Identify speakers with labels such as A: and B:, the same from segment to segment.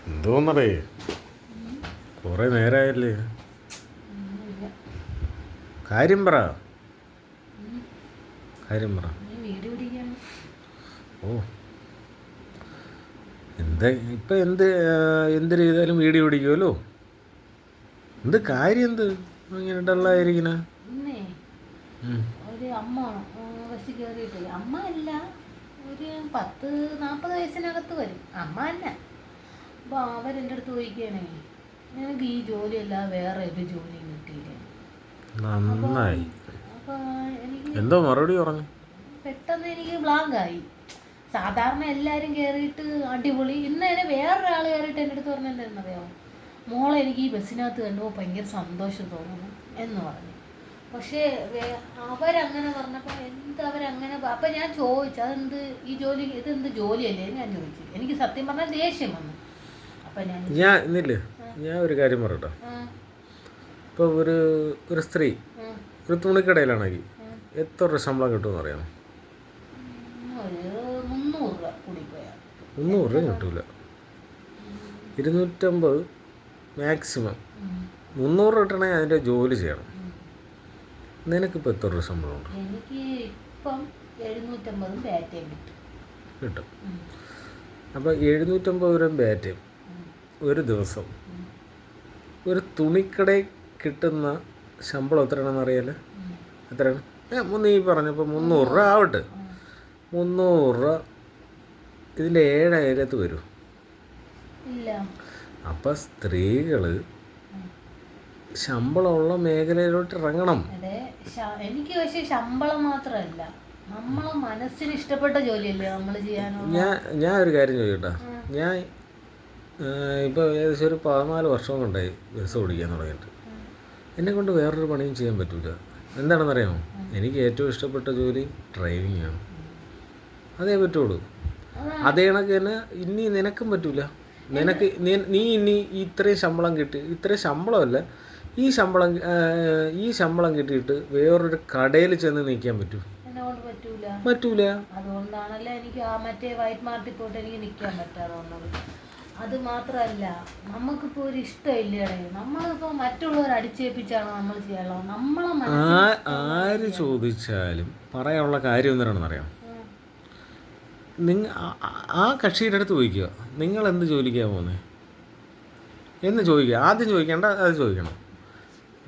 A: എന്തോന്നറേ കുറേ നേരമായല്ലേ. കാര്യം പറ. കാര്യം പറ. ഓ എന്താ ഇപ്പം എന്ത് ചെയ്താലും വീഡിയോ പിടിക്കുമല്ലോ. എന്ത് കാര്യം? എന്ത് ഇങ്ങനെ ഡള്ളായിരിക്കണ?
B: ഒരു അമ്മ ബസ് കയറിയിട്ട്, അമ്മ അല്ല, ഒരു 40-40 വയസ്സിനകത്ത് വരും, അമ്മ തന്നെ. അപ്പോൾ അവരെൻ്റെ അടുത്ത് ചോദിക്കുകയാണേ, നിനക്ക് ഈ ജോലിയല്ലാതെ വേറെ ഒരു ജോലിയും കിട്ടിയില്ല.
A: നന്നായി.
B: അപ്പോൾ എനിക്ക്
A: എന്തോ മറുപടി പറഞ്ഞു.
B: പെട്ടെന്ന് എനിക്ക് ബ്ലാങ്കായി. സാധാരണ എല്ലാവരും കയറിയിട്ട് അടിപൊളി. ഇന്ന് തന്നെ വേറൊരാൾ കയറിയിട്ട് എൻ്റെ അടുത്ത് പറഞ്ഞ എന്താണെന്നറിയാമോ, മോളെ എനിക്ക് ഈ ബസ്സിനകത്ത് കണ്ടപ്പോൾ ഭയങ്കര സന്തോഷം തോന്നുന്നു എന്ന് പറഞ്ഞു. പക്ഷേ അവരങ്ങനെ പറഞ്ഞപ്പോൾ അവരങ്ങനെ അപ്പം ഞാൻ ചോദിച്ചു, അതെന്ത് ഈ ജോലി, ഇതെന്ത് ജോലിയല്ലേ ഞാൻ ചോദിച്ചു. എനിക്ക് സത്യം പറഞ്ഞാൽ ദേഷ്യം വന്നു. അപ്പം
A: ഞാൻ ഒരു കാര്യം പറയട്ടോ. ഇപ്പോൾ ഒരു സ്ത്രീ ഒരു തുണിക്കടയിലാണെങ്കിൽ എത്ര രൂപ ശമ്പളം കിട്ടുമെന്ന് അറിയാമോ?
B: 300 രൂപ കൂടിപ്പോയാൽ.
A: 300 രൂപ കിട്ടൂല. 250 മാക്സിമം. 300 രൂപ കിട്ടണമെങ്കിൽ അതിൻ്റെ ജോലി ചെയ്യണം. നിനക്കിപ്പോൾ എത്ര രൂപ ശമ്പളമുണ്ട്?
B: എനിക്ക് ഇപ്പം 750 ബാറ്റയും
A: കിട്ടും. അപ്പോൾ 750 രൂപ ബാറ്റയും ഒരു ദിവസം ഒരു തുണിക്കടയിൽ കിട്ടുന്ന ശമ്പളം എത്രയാണെന്ന് അറിയാലോ? എത്രയാണ്? നീ പറഞ്ഞപ്പോൾ 300 രൂപ ആവട്ടെ. 300 രൂപ ഇതിൻ്റെ 7 അയലത്ത് വരും. അപ്പം സ്ത്രീകൾ ശമ്പളമുള്ള മേഖലയിലോട്ട് ഇറങ്ങണം.
B: എനിക്ക് പക്ഷേ ശമ്പളം മാത്രമല്ല, നമ്മളെ മനസ്സിന് ഇഷ്ടപ്പെട്ട ജോലിയല്ലേ നമ്മൾ ചെയ്യാനുള്ള.
A: ഞാൻ ഒരു കാര്യം ചോദിക്കട്ടെ. ഞാൻ ഇപ്പോൾ ഏകദേശം ഒരു 14 വർഷം കൊണ്ടായി ബസ് ഓടിക്കാൻ തുടങ്ങിയിട്ട്. എന്നെക്കൊണ്ട് വേറൊരു പണിയും ചെയ്യാൻ പറ്റില്ല. എന്താണെന്നറിയാമോ? എനിക്ക് ഏറ്റവും ഇഷ്ടപ്പെട്ട ജോലി ഡ്രൈവിംഗ് ആണ്. അതേ പറ്റുള്ളൂ. അതേ കണക്ക് തന്നെ ഇനി നിനക്കും പറ്റില്ല. നീ ഇനി ഇത്രയും ശമ്പളം കിട്ടി, ഇത്രയും ശമ്പളമല്ല, ഈ ശമ്പളം കിട്ടിയിട്ട് വേറൊരു കടയിൽ ചെന്ന് നിൽക്കാൻ പറ്റൂല.
B: അതുകൊണ്ടാണല്ലോ എനിക്ക് ആ മറ്റേ വൈറ്റ് മാർട്ടിൽ പോയിട്ട് എനിക്ക് നിൽക്കാൻ പറ്റാതെ വന്നത്. അത് മാത്രമല്ല, നമുക്കിപ്പോൾ ഒരു ഇഷ്ടമില്ലേ, നമ്മളിപ്പോൾ മറ്റുള്ളവർ അടിച്ചേൽപ്പിച്ചാണ് നമ്മൾ ചെയ്യാനുള്ളത്.
A: ആര് ചോദിച്ചാലും പറയാനുള്ള കാര്യം എന്താണെന്നറിയാം? ആ കക്ഷിയുടെ അടുത്ത് ചോദിക്കുക, നിങ്ങൾ എന്ത് ജോലിക്കാണ് പോകുന്നത് എന്ന് ചോദിക്കുക. ആദ്യം ചോദിക്കേണ്ട അത് ചോദിക്കണം.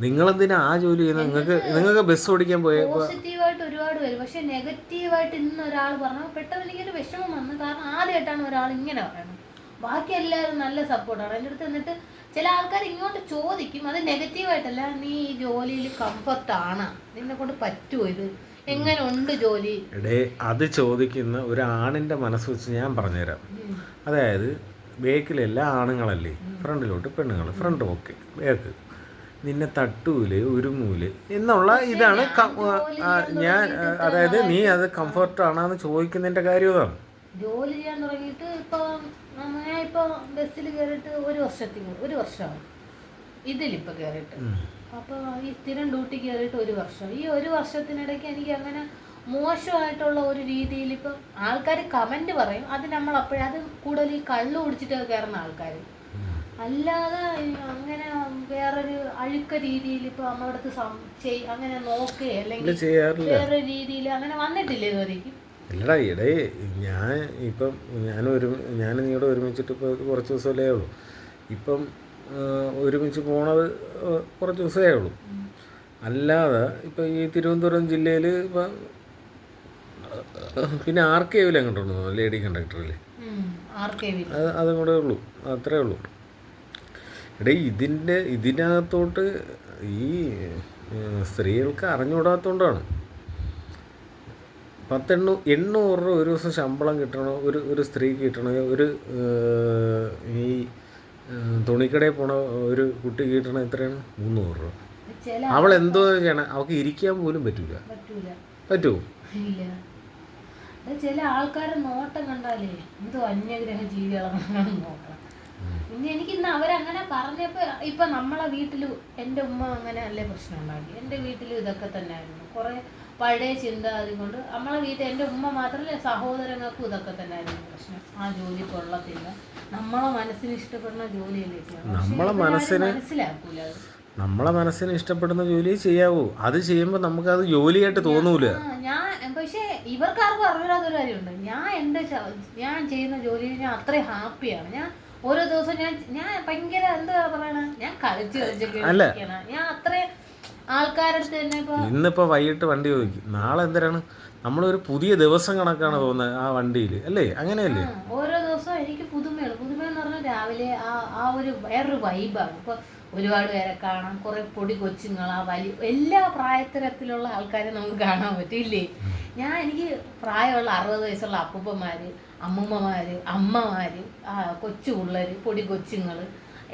A: നിങ്ങളെന്തിനാ ആ ജോലി ചെയ്യുന്നത്? നിങ്ങൾക്ക് ബസ് ഓടിക്കാൻ
B: പോസിറ്റീവായിട്ട് ഒരുപാട് വരും, പക്ഷെ നെഗറ്റീവായിട്ട് ഇന്ന് ഒരാൾ പറഞ്ഞു പെട്ടെന്ന് എനിക്കൊരു വിഷമം വന്നു. കാരണം ആദ്യമായിട്ടാണ് ഒരാൾ ഇങ്ങനെ പറയുന്നത്. ബാക്കി എല്ലാവരും നല്ല സപ്പോർട്ടാണ് എൻ്റെ അടുത്ത്. എന്നിട്ട് ചില ആൾക്കാർ ഇങ്ങോട്ട് ചോദിക്കും, അത് നെഗറ്റീവായിട്ടല്ല, നീ ഈ ജോലിയിൽ കംഫർട്ടാണ്, നിന്നെ കൊണ്ട് പറ്റുമോ, ഇത് എങ്ങനെ ഉണ്ട് ജോലി?
A: അത് ചോദിക്കുന്ന ഒരു ആണിൻ്റെ മനസ്സ് വെച്ച് ഞാൻ പറഞ്ഞുതരാം. അതായത് ബേക്കിലെല്ലാം ആണുങ്ങളല്ലേ, ഫ്രണ്ടിലോട്ട് പെണ്ണുങ്ങൾ, ഫ്രണ്ട് ഓക്കെ, ബേക്ക് നിന്നെ തട്ടൂല് ഉരുമൂല് എന്നുള്ള ഇതാണ് ഞാൻ. അതായത് നീ അത് കംഫർട്ടാണെന്ന് ചോദിക്കുന്നതിൻ്റെ കാര്യം അതാണ്.
B: ജോലി ചെയ്യാൻ തുടങ്ങിയിട്ട് ഇപ്പോൾ ബസ്സിൽ കയറിയിട്ട് ഒരു വർഷമാണ് ഇതിലിപ്പോൾ കയറിയിട്ട്. അപ്പോൾ ഈ സ്ഥിരം ഡ്യൂട്ടി കയറിയിട്ട് 1 വർഷം. ഈ 1 വർഷത്തിനിടയ്ക്ക് എനിക്ക് അങ്ങനെ മോശമായിട്ടുള്ള ഒരു രീതിയിൽ ഇപ്പം ആൾക്കാർ കമൻറ്റ് പറയും. അത് നമ്മൾ അത് കൂടുതൽ ഈ കള്ളു കുടിച്ചിട്ട് കയറുന്ന ആൾക്കാർ, അല്ലാതെ അങ്ങനെ വേറൊരു അഴുക്ക രീതിയിൽ ഇപ്പോൾ നമ്മളടുത്ത് അങ്ങനെ നോക്കുക അല്ലെങ്കിൽ വേറൊരു രീതിയിൽ അങ്ങനെ വന്നിട്ടില്ലേ ഇതുവരേക്കും?
A: ഇല്ലടാ, ഞാൻ നിങ്ങളുടെ ഒരുമിച്ചിട്ട് ഇപ്പോൾ കുറച്ച് ദിവസമല്ലേ ഉള്ളൂ. ഇപ്പം ഒരുമിച്ച് പോണത് കുറച്ച് ദിവസമേ ഉള്ളൂ. അല്ലാതെ ഇപ്പം ഈ തിരുവനന്തപുരം ജില്ലയിൽ ഇപ്പം പിന്നെ RKവിൽ അങ്ങോട്ടുണ്ടോ ലേഡി കണ്ടക്ടറിൽ, അതും കൂടെ ഉള്ളൂ, അത്രേ ഉള്ളൂ. ഇതിനകത്തോട്ട് ഈ സ്ത്രീകൾക്ക് അറിഞ്ഞുകൂടാത്തതുകൊണ്ടാണ്. 800 രൂപ ഒരു ദിവസം ശമ്പളം കിട്ടണോ ഒരു സ്ത്രീക്ക് കിട്ടണമെങ്കിൽ, ഒരു ഈ തുണിക്കടയിൽ പോണ ഒരു കുട്ടിക്ക് കിട്ടണ എത്രയാണ്? 300 രൂപ. അവൾ എന്തോ ചെയ്യണം? അവൾക്ക് ഇരിക്കാൻ പോലും പറ്റുമോ?
B: ചില ആൾക്കാർ നോട്ടം കണ്ടാലേ എന്തോ അന്യഗ്രഹ ജീവികളാണ് നോക്കണം. പിന്നെ എനിക്കിന്ന് അവരങ്ങനെ പറഞ്ഞപ്പോൾ ഇപ്പം നമ്മളെ വീട്ടിൽ എൻ്റെ ഉമ്മ അങ്ങനെ അല്ലേ പ്രശ്നം ഉണ്ടാക്കി. എൻ്റെ വീട്ടിലും ഇതൊക്കെ തന്നെ ആയിരുന്നു. കുറേ പഴയ ചിന്താഗതി കൊണ്ട് നമ്മളെ വീട്ടിൽ എൻ്റെ ഉമ്മ മാത്രമല്ല സഹോദരങ്ങൾക്കും ഇതൊക്കെ തന്നെയായിരുന്നു പ്രശ്നം. ആ ജോലി കൊള്ളത്തില്ല, നമ്മളെ മനസ്സിന് ഇഷ്ടപ്പെടുന്ന ജോലിയല്ലേ ചെയ്യണം. മനസ്സിലാക്കൂല അത്.
A: നമ്മളെ മനസ്സിന് ഇഷ്ടപ്പെടുന്ന ജോലി ചെയ്യാവൂ. അത് ചെയ്യുമ്പോൾ നമുക്കത് ജോലിയായിട്ട് തോന്നൂല.
B: ഞാൻ പക്ഷേ ഇവർക്കാർക്കും അറിയാത്തൊരു കാര്യമുണ്ട്. ഞാൻ ചെയ്യുന്ന ജോലിയിൽ ഞാൻ അത്രയും ഹാപ്പിയാണ്. ഞാൻ ഓരോ ദിവസം ഞാൻ ഭയങ്കര എന്താ പറയണ, ഞാൻ കളിച്ചൊക്കെ ഞാൻ അത്രയും ആൾക്കാരുടെ അടുത്ത് തന്നെ.
A: ഇന്നിപ്പോ വൈകിട്ട് വണ്ടി ചോദിക്കും, നാളെ എന്തിനാണ്, നമ്മളൊരു പുതിയ ദിവസം കണക്കാണ് തോന്നുന്നത് ആ വണ്ടിയിൽ, അല്ലേ? അങ്ങനെയല്ലേ?
B: ഓരോ ദിവസവും എനിക്ക് പുതുമയെന്ന് പറഞ്ഞാൽ രാവിലെ ആ ഒരു വേറൊരു വൈബാണ്. ഇപ്പൊ ഒരുപാട് പേരെ കാണാം, കുറെ പൊടി കൊച്ചുങ്ങൾ, ആ വലിയ എല്ലാ പ്രായത്തരത്തിലുള്ള ആൾക്കാരെ നമുക്ക് കാണാൻ പറ്റും, ഇല്ലേ? എനിക്ക് പ്രായമുള്ള 60 വയസ്സുള്ള അപ്പൂപ്പന്മാര്, അമ്മൂമ്മമാര്, അമ്മമാര്, കൊച്ചു പിള്ളേർ, പൊടി കൊച്ചുങ്ങൾ,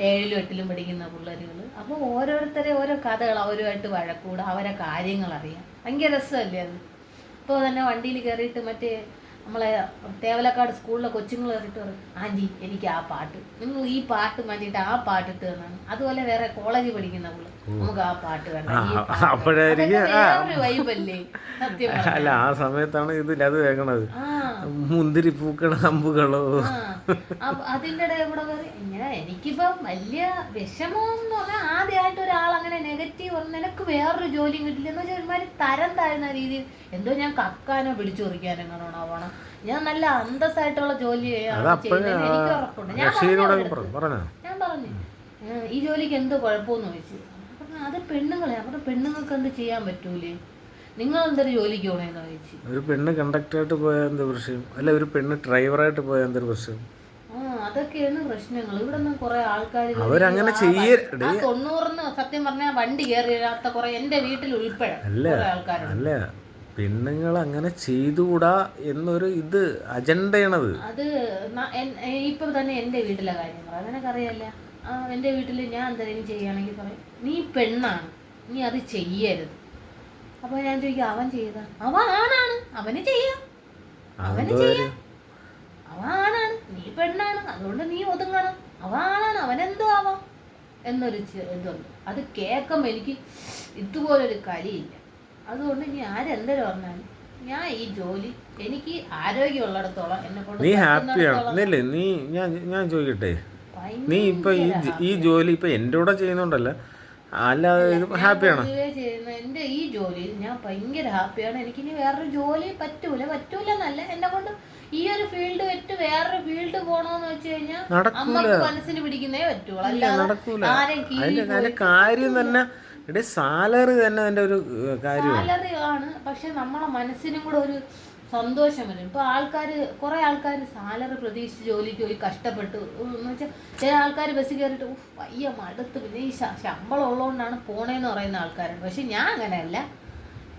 B: 7ലും 8ലും പഠിക്കുന്ന പിള്ളേരുകൾ. അപ്പോൾ ഓരോരുത്തരെ ഓരോ കഥകൾ, അവരുമായിട്ട് വഴക്കൂടെ, അവരെ കാര്യങ്ങൾ അറിയാം. ഭയങ്കര രസമല്ലേ അത്? ഇപ്പോൾ തന്നെ വണ്ടിയിൽ കയറിയിട്ട് മറ്റേ നമ്മളെ തേവലക്കാട് സ്കൂളിലെ കൊച്ചുങ്ങൾ കയറിയിട്ട് പറയും, ആൻറ്റി എനിക്ക് ആ പാട്ട്, നിങ്ങൾ ഈ പാട്ട് മാറ്റിയിട്ട് ആ പാട്ടിട്ട് തന്നാണ്. അതുപോലെ വേറെ കോളേജിൽ പഠിക്കുന്ന പിള്ളേർ, നമുക്ക് ആ പാട്ട് വേണ്ട, വൈബല്ലേ സത്യം.
A: അല്ല, ആ സമയത്താണ് ഇതിൽ അത് കേൾക്കണത്, മുന്തിരി പൂക്കണ അമ്പുകളോ.
B: അതിൻ്റെ ഇടയിൽ കൂടെ കയറി എനിക്കിപ്പം വലിയ വിഷമമെന്ന് പറഞ്ഞാൽ, ആദ്യമായിട്ട് ഒരാൾ അങ്ങനെ നെഗറ്റീവ് പറഞ്ഞു നിനക്ക് വേറൊരു ജോലിയും കിട്ടില്ല എന്ന് വെച്ചാൽ ഒരുമാതിരി തരം താഴ്ന്ന രീതിയിൽ എന്തോ ഞാൻ കക്കാനോ പിടിച്ചു പറിക്കാനോ എങ്ങനെയാണോ ആവണം. ഞാൻ നല്ല അന്തസ്സായിട്ടുള്ള ജോലി ചെയ്യുന്നത് എനിക്ക് ഉറപ്പുണ്ട്. ഞാൻ പറഞ്ഞു ഈ ജോലിക്ക് എന്തോ കുഴപ്പമെന്ന് ചോദിച്ചു. അത് പെണ്ണുങ്ങളെ, അവിടെ പെണ്ണുങ്ങൾക്ക് എന്ത് ചെയ്യാൻ പറ്റൂലേ, നിങ്ങൾ എന്തൊരു ജോലിക്ക് പോകണമെന്ന് ചോദിച്ചു.
A: ഒരു പെണ്ണ് കണ്ടക്ടറായിട്ട് പോയാൽ എന്ത് പ്രശ്നം, അല്ല ഒരു പെണ്ണ് ഡ്രൈവറായിട്ട് പോയാൽ എന്തൊരു പ്രശ്നം?
B: അതൊക്കെയാണ് പ്രശ്നങ്ങൾ. ഇവിടെ നിന്ന് കുറെ ആൾക്കാർ
A: അവരങ്ങനെ
B: 90 സത്യം പറഞ്ഞാൽ വണ്ടി കയറിയാത്ത കുറെ എന്റെ വീട്ടിൽ ഉൾപ്പെടെ ആൾക്കാരുണ്ട്.
A: അല്ല, പെണ്ണുങ്ങൾ അങ്ങനെ ചെയ്തുകൂടാ എന്നൊരു ഇത് അജണ്ടയാണത്.
B: അത് ഇപ്പൊ തന്നെ എന്റെ വീട്ടിലെ കാര്യം പറയാം, നിനക്കറിയാല്ല. എന്റെ വീട്ടിൽ ഞാൻ എന്തെങ്കിലും ചെയ്യുകയാണെങ്കിൽ പറയും, നീ പെണ്ണാണ്, നീ അത് ചെയ്യരുത്. അപ്പൊ ഞാൻ ചോദിക്കും, അവൻ ചെയ്ത, അവൻ ആണാണ്, അവന് ചെയ്യാം, അവന് ചെയ്യാം. അവൻ ആണാണ്, നീ പെണ്ണാണ്, അതുകൊണ്ട് നീ ഒതുങ്ങണം. അവൻ ആണാണ്, അവനെന്തോ ആവാം എന്നൊരു ഇതുണ്ട്. അത് കേൾക്കുമ്പോൾ എനിക്ക് ഇതുപോലൊരു കളിയില്ല. അതുകൊണ്ട് ഇനി ആരെന്തെങ്കിലും പറഞ്ഞാലും ഞാൻ ഈ ജോലി എനിക്ക് ആരോഗ്യമുള്ളിടത്തോളം എന്നെ കൊണ്ട്
A: നീ ഹാപ്പിയാണ്. നീ ഞാൻ ചോദിക്കട്ടെ, നീ ഇപ്പൊ ഈ ജോലി ഇപ്പൊ എൻ്റെ കൂടെ ചെയ്യുന്നോണ്ടല്ല, അല്ലാതെ ഹാപ്പിയാണ്
B: എന്റെ ഈ ജോലിയിൽ ഞാൻ ഭയങ്കര ഹാപ്പിയാണ്. എനിക്കിനി വേറൊരു ജോലി പറ്റൂലെന്നല്ല, എന്നെ കൊണ്ട് ഈ ഒരു ഫീൽഡ് വിട്ട് വേറൊരു ഫീൽഡ് പോണോന്ന് വെച്ച് കഴിഞ്ഞാൽ അമ്മക്ക് മനസ്സിന് പിടിക്കുന്നേ പറ്റുള്ളൂ.
A: അല്ലാതെ കാര്യം തന്നെ സാലറി തന്നെ അതിന്റെ ഒരു കാര്യം
B: സാലറി ആണ്. പക്ഷെ നമ്മളെ മനസ്സിനും കൂടെ ഒരു സന്തോഷം വരും. ഇപ്പൊ കുറെ ആൾക്കാർ സാലറി പ്രതീക്ഷിച്ച് ജോലിക്ക് പോയി കഷ്ടപ്പെട്ടു എന്ന് വെച്ചാൽ, ചില ആൾക്കാർ ബസ്സിൽ കയറിയിട്ട് വയ്യ മടുത്ത്, പിന്നെ ഈ ശമ്പളം ഉള്ളതുകൊണ്ടാണ് പോണേന്ന് പറയുന്ന ആൾക്കാരുണ്ട്. പക്ഷെ ഞാൻ അങ്ങനെയല്ല,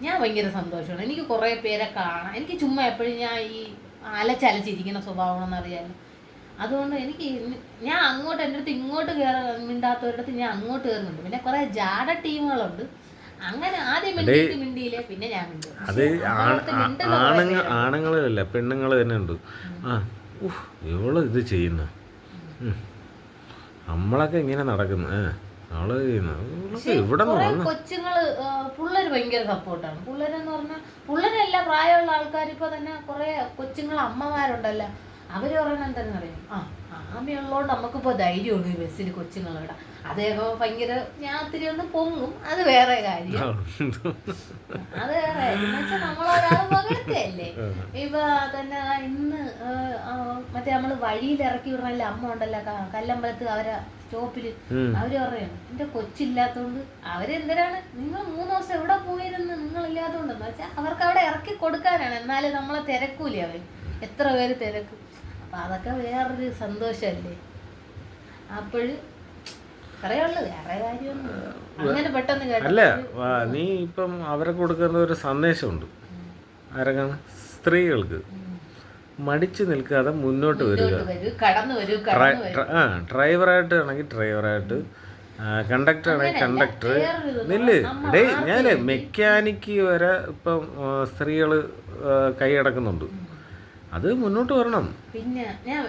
B: ഞാൻ ഭയങ്കര സന്തോഷമാണ്. എനിക്ക് കുറെ പേരെ കാണാം. എനിക്ക് ചുമ്മാ എപ്പോഴും ഞാൻ ഈ അലച്ചലച്ചിരിക്കുന്ന സ്വഭാവമാണെന്ന് അറിയാമല്ലോ. അതുകൊണ്ട് ഞാൻ അങ്ങോട്ട് എൻ്റെ അടുത്ത് ഇങ്ങോട്ട് മിണ്ടാത്തവരുടെ അടുത്ത് ഞാൻ അങ്ങോട്ട് കയറുന്നുണ്ട്. പിന്നെ കുറെ ജാട ടീമുകളുണ്ട്. അങ്ങനെ ആദ്യം മിണ്ടിയില്ലേ, പിന്നെ ഞാൻ
A: ആണുങ്ങളല്ല പെണ്ണുങ്ങൾ തന്നെ ഉണ്ട്. ഇവള് ഇത് ചെയ്യുന്ന, നമ്മളൊക്കെ ഇങ്ങനെ നടക്കുന്നു, അവള് ഇവിടെ
B: കൊച്ചുങ്ങള് പിള്ളേര് ഭയങ്കര സപ്പോർട്ടാണ്. പിള്ളേരെന്ന് പറഞ്ഞാൽ പിള്ളേരല്ല, പ്രായമുള്ള ആൾക്കാർ ഇപ്പൊ തന്നെ കുറെ കൊച്ചുങ്ങൾ അമ്മമാരുണ്ടല്ലോ, അവര് പറയണ എന്താണെന്ന് അറിയാം, ആമയുള്ളതുകൊണ്ട് നമുക്കിപ്പോ ധൈര്യമാണ് ഈ ബസ്സിൽ കൊച്ചുങ്ങളിടാം. അദ്ദേഹം ഭയങ്കര ഞാൻ ഒത്തിരി ഒന്ന് പൊങ്ങും, അത് വേറെ കാര്യം. അത് വേറെ എന്നുവെച്ചാൽ നമ്മളൊരാൾ പകർത്തല്ലേ. ഇപ്പൊ തന്നെ ഇന്ന് മറ്റേ നമ്മള് വഴിയിൽ ഇറക്കി വിടണല്ലേ അമ്മ ഉണ്ടല്ലോ കല്ലമ്പലത്ത്, അവരെ സ്റ്റോപ്പില് അവര് പറയണം, എന്റെ കൊച്ചില്ലാത്തോണ്ട് അവരെന്തിനാണ് നിങ്ങൾ 3 ദിവസം എവിടെ പോയിരുന്നു, നിങ്ങളില്ലാത്തോണ്ടെന്ന് വെച്ചാൽ അവർക്ക് അവിടെ ഇറക്കി കൊടുക്കാനാണ്. എന്നാലും നമ്മളെ തിരക്കൂലേ അവർ, എത്ര പേര് തിരക്കും. അപ്പൊ അതൊക്കെ വേറൊരു സന്തോഷല്ലേ. അപ്പോഴും പറയാനുള്ളു, വേറെ കാര്യമൊന്നും അങ്ങനെ പെട്ടെന്ന്
A: അല്ല. നീ ഇപ്പം അവരെ കൊടുക്കുന്ന ഒരു സന്ദേശമുണ്ട്, ആരൊക്കെയാണ്, സ്ത്രീകൾക്ക് മടിച്ചു നിൽക്കാതെ മുന്നോട്ട് വരിക. ഡ്രൈവറായിട്ട് ആണെങ്കിൽ ഡ്രൈവറായിട്ട്, കണ്ടക്ടർ ആണെങ്കിൽ കണ്ടക്ടർ. ഞാൻ മെക്കാനിക്ക് വരെ ഇപ്പം സ്ത്രീകൾ കൈയടക്കുന്നുണ്ട്. അത് മുന്നോട്ട് വരണം.
B: പിന്നെ ഞാൻ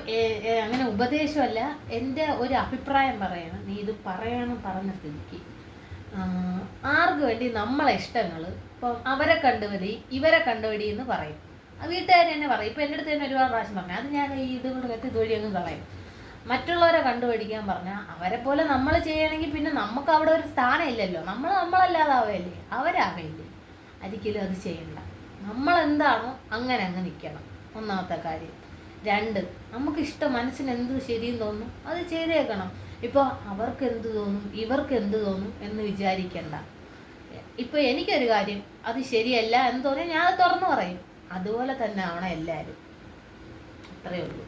B: അങ്ങനെ ഉപദേശമല്ല, എൻ്റെ ഒരു അഭിപ്രായം പറയണം. നീ ഇത് പറഞ്ഞ സ്ഥിതിക്ക് ആർക്ക് വേണ്ടി നമ്മളെ ഇഷ്ടങ്ങൾ ഇപ്പം അവരെ കണ്ടുപിടി ഇവരെ കണ്ടുപിടി എന്ന് പറയും. വീട്ടുകാർ തന്നെ പറയും. ഇപ്പം എൻ്റെ അടുത്ത് തന്നെ ഒരുപാട് പ്രാവശ്യം പറഞ്ഞു, അത് ഞാൻ ഇത് കൊണ്ട് കത്തി തൊഴി അങ്ങ് കളയും. മറ്റുള്ളവരെ കണ്ടുപിടിക്കാൻ പറഞ്ഞാൽ അവരെ പോലെ നമ്മൾ ചെയ്യണമെങ്കിൽ പിന്നെ നമുക്ക് അവിടെ ഒരു സ്ഥാനം ഇല്ലല്ലോ. നമ്മളല്ലാതാവല്ലേ, അവരാവല്ലേ. ഒരിക്കലും അത് ചെയ്യണ്ട. നമ്മളെന്താണോ അങ്ങനെ അങ്ങ് നിൽക്കണം, ഒന്നാമത്തെ കാര്യം. 2, നമുക്കിഷ്ടം മനസ്സിന് എന്ത് ശരിയും തോന്നും അത് ചെയ്തേക്കണം. ഇപ്പോൾ അവർക്ക് എന്ത് തോന്നും ഇവർക്ക് എന്ത് തോന്നും എന്ന് വിചാരിക്കണ്ട. ഇപ്പോൾ എനിക്കൊരു കാര്യം അത് ശരിയല്ല എന്ന് തോന്നി ഞാൻ അത് തുറന്നു പറയും. അതുപോലെ തന്നെ ആവണം എല്ലാവരും. അത്രയേ ഉള്ളൂ.